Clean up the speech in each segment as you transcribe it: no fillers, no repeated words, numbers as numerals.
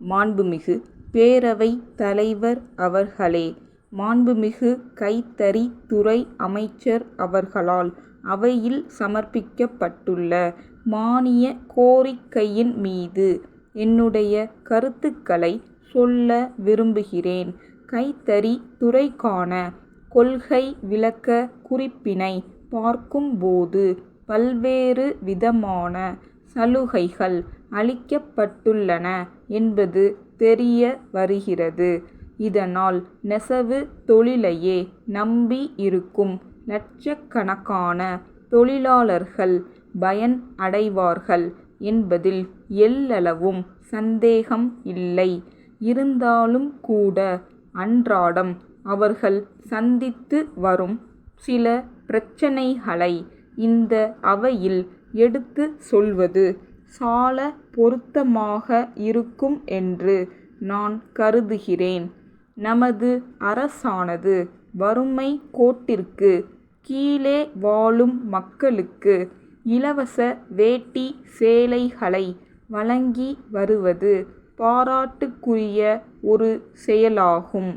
மாண்புமிகு பேரவைத் தலைவர் அவர்களே, மாண்புமிகு கைத்தறித்துறை அமைச்சர் அவர்களால் அவையில் சமர்ப்பிக்கப்பட்டுள்ள மானியக் கோரிக்கையின் மீது என்னுடைய கருத்துக்களை சொல்ல விரும்புகிறேன். கைத்தறித் துறைக்கான கொள்கை விளக்கக் குறிப்பினை பார்க்கும்போது பல்வேறு விதமான சலுகைகள் அளிக்கப்பட்டுள்ளன என்பது தெரிய வருகிறது. இதனால் நெசவு தொழிலையே நம்பி இருக்கும் லட்சக்கணக்கான தொழிலாளர்கள் பயன் அடைவார்கள் என்பதில் எள்ளளவும் சந்தேகம் இல்லை. இருந்தாலும் கூட அன்றாடம் அவர்கள் சந்தித்து வரும் சில பிரச்சினைகளை இந்த அவையில் எடுத்து சொல்வது சால பொருத்தமாக இருக்கும் என்று நான் கருதுகிறேன். நமது அரசானது வறுமை கோட்டிற்கு கீழே வாழும் மக்களுக்கு இலவச வேட்டி சேலைகளை வழங்கி வருவது பாராட்டுக்குரிய ஒரு செயலாகும்.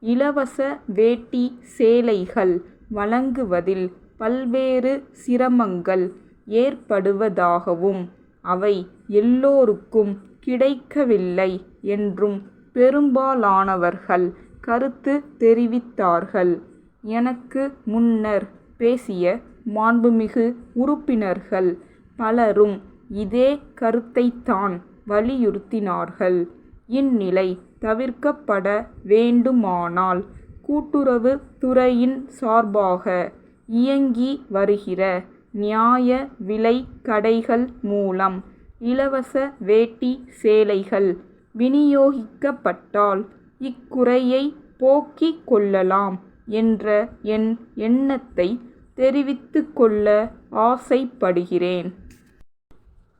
இலவச வேட்டி சேலைகள் வழங்குவதில் பல்வேறு சிரமங்கள் ஏற்படுவதாகவும் அவை எல்லோருக்கும் கிடைக்கவில்லை என்றும் பெரும்பாலானவர்கள் கருத்து தெரிவித்தார்கள். எனக்கு முன்னர் பேசிய மாண்புமிகு உறுப்பினர்கள் பலரும் இதே கருத்தைத்தான் வலியுறுத்தினார்கள். இந்நிலை தவிர்க்கப்பட வேண்டுமானால் கூட்டுறவு துறையின் சார்பாக இயங்கி வருகிற நியாய விலை கடைகள் மூலம் இலவச வேட்டி சேலைகள் விநியோகிக்கப்பட்டால் இக்குறையை போக்கிக் கொள்ளலாம் என்ற என் எண்ணத்தை தெரிவித்துக் கொள்ள ஆசைப்படுகிறேன்.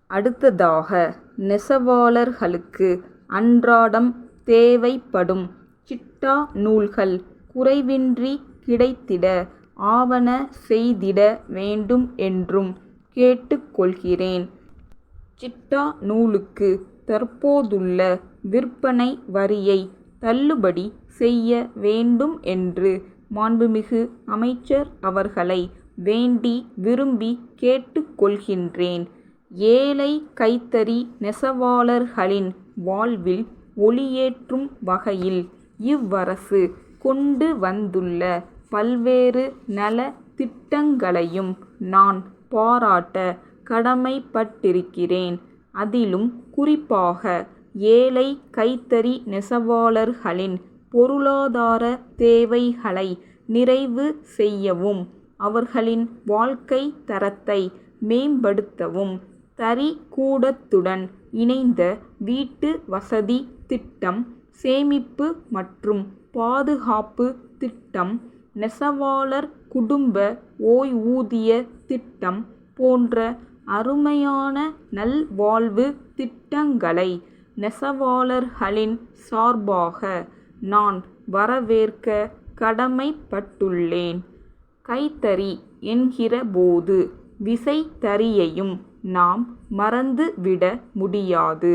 அடுத்ததாக, நெசவாளர்களுக்கு அன்றாடம் தேவைப்படும் சிட்டா நூல்கள் குறைவின்றி கிடைத்திட ஆவன செய்திட வேண்டும் என்றும் கேட்டுக்கொள்கிறேன். சிட்டா நூலுக்கு தற்போதுள்ள விற்பனை வரியை தள்ளுபடி செய்ய வேண்டும் என்று மாண்புமிகு அமைச்சர் அவர்களை வேண்டி விரும்பி கேட்டுக்கொள்கின்றேன். ஏழை கைத்தறி நெசவாளர்களின் வாழ்வில் ஒளியேற்றும் வகையில் இவ்வரசு கொண்டு வந்துள்ள பல்வேறு நல திட்டங்களையும் நான் பாராட்ட கடமைப்பட்டிருக்கிறேன். அதிலும் குறிப்பாக ஏழை கைத்தறி நெசவாளர்களின் பொருளாதார தேவைகளை நிறைவு செய்யவும் அவர்களின் வாழ்க்கை தரத்தை மேம்படுத்தவும் தறிக்கூடத்துடன் இணைந்த வீட்டு வசதி திட்டம், சேமிப்பு மற்றும் பாதுகாப்பு திட்டம், நெசவாளர் குடும்ப ஓய்வூதிய திட்டம் போன்ற அருமையான நல்வாழ்வு திட்டங்களை நெசவாளர்களின் சார்பாக நான் வரவேற்க கடமைப்பட்டுள்ளேன். கைத்தறி என்கிற போது விசைத்தறியையும் நாம் மறந்துவிட முடியாது.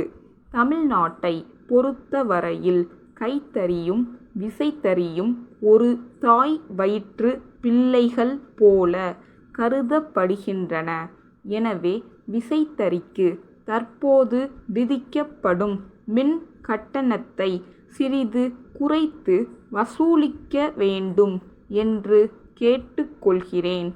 தமிழ்நாட்டை பொறுத்தவரையில் கைத்தறியும் விசைத்தறியும் ஒரு தாய் வயிற்று பிள்ளைகள் போல கருதப்படுகின்றன. எனவே விசைத்தறிக்கு தற்போது விதிக்கப்படும் மின் கட்டணத்தை சிறிது குறைத்து வசூலிக்க வேண்டும் என்று கேட்டுக்கொள்கிறேன்.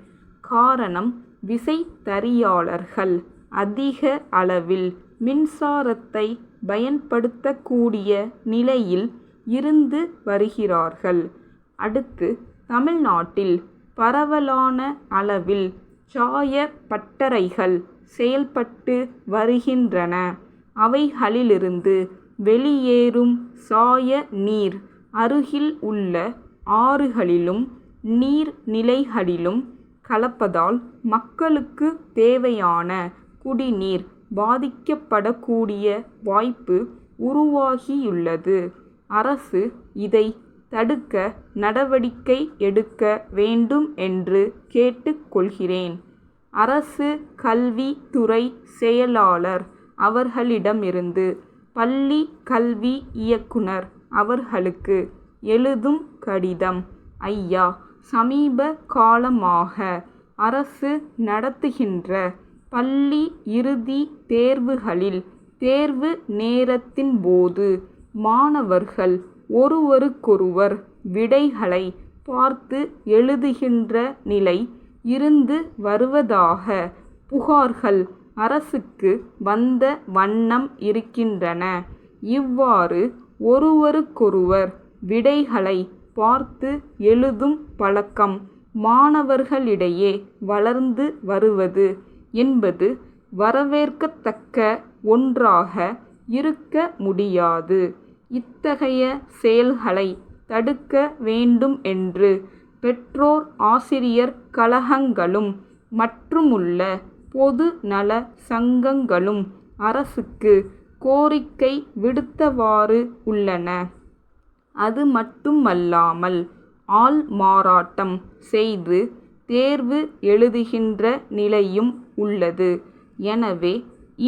காரணம், விசைத்தறியாளர்கள் அதிக அளவில் மின்சாரத்தை பயன்படுத்தக்கூடிய நிலையில் இருந்து வருகிறார்கள். அடுத்து, தமிழ்நாட்டில் பரவலான அளவில் சாய பட்டறைகள் செயல்பட்டு வருகின்றன. அவைகளிலிருந்து வெளியேறும் சாய நீர் அருகில் உள்ள ஆறுகளிலும் நீர்நிலைகளிலும் கலப்பதால் மக்களுக்கு தேவையான குடிநீர் பாதிக்கப்படக்கூடிய வாய்ப்பு உருவாகியுள்ளது. அரசு இதை தடுக்க நடவடிக்கை எடுக்க வேண்டும் என்று கேட்டுக்கொள்கிறேன். அரசு கல்வித்துறை செயலாளர் அவர்களிடமிருந்து பள்ளி கல்வி இயக்குனர் அவர்களுக்கு எழுதும் கடிதம். ஐயா, சமீப காலமாக அரசு நடத்துகின்ற பள்ளி இறுதி தேர்வுகளில் தேர்வு நேரத்தின் போது மாணவர்கள் ஒருவருக்கொருவர் விடைகளை பார்த்து எழுதுகின்ற நிலை இருந்து வருவதாக புகார்கள் அரசுக்கு வந்த வண்ணம் இருக்கின்றன. இவ்வாறு ஒருவருக்கொருவர் விடைகளை பார்த்து எழுதும் பழக்கம் மாணவர்களிடையே வளர்ந்து வருவது என்பது வரவேற்கத்தக்க ஒன்றாக இருக்க முடியாது. இத்தகைய செயல்களை தடுக்க வேண்டும் என்று பெற்றோர் ஆசிரியர் கழகங்களும் மற்றுமுள்ள பொது நல சங்கங்களும் அரசுக்கு கோரிக்கை விடுத்தவாறு உள்ளன. அது மட்டுமல்லாமல் ஆள்மாறாட்டம் செய்து தேர்வு எழுதுகின்ற நிலையும் உள்ளது. எனவே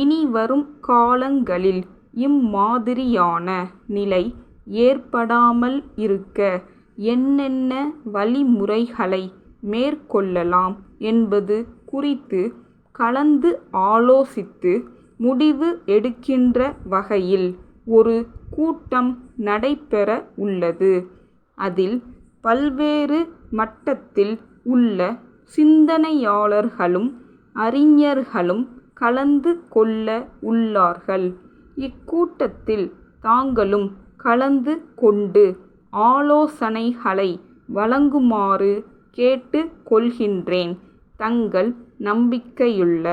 இனி வரும் காலங்களில் இம்மாதிரியான நிலை ஏற்படாமல் இருக்க என்னென்ன வழிமுறைகளை மேற்கொள்ளலாம் என்பது குறித்து கலந்து ஆலோசித்து முடிவு எடுக்கின்ற வகையில் ஒரு கூட்டம் நடைபெற உள்ளது. அதில் பல்வேறு மட்டத்தில் உள்ள சிந்தனையாளர்களும் அறிஞர்களும் கலந்து கொள்ள உள்ளார்கள். இக்கூட்டத்தில் தாங்களும் கலந்து கொண்டு ஆலோசனைகளை வழங்குமாறு கேட்டு கொள்கின்றேன். தங்கள் நம்பிக்கையுள்ள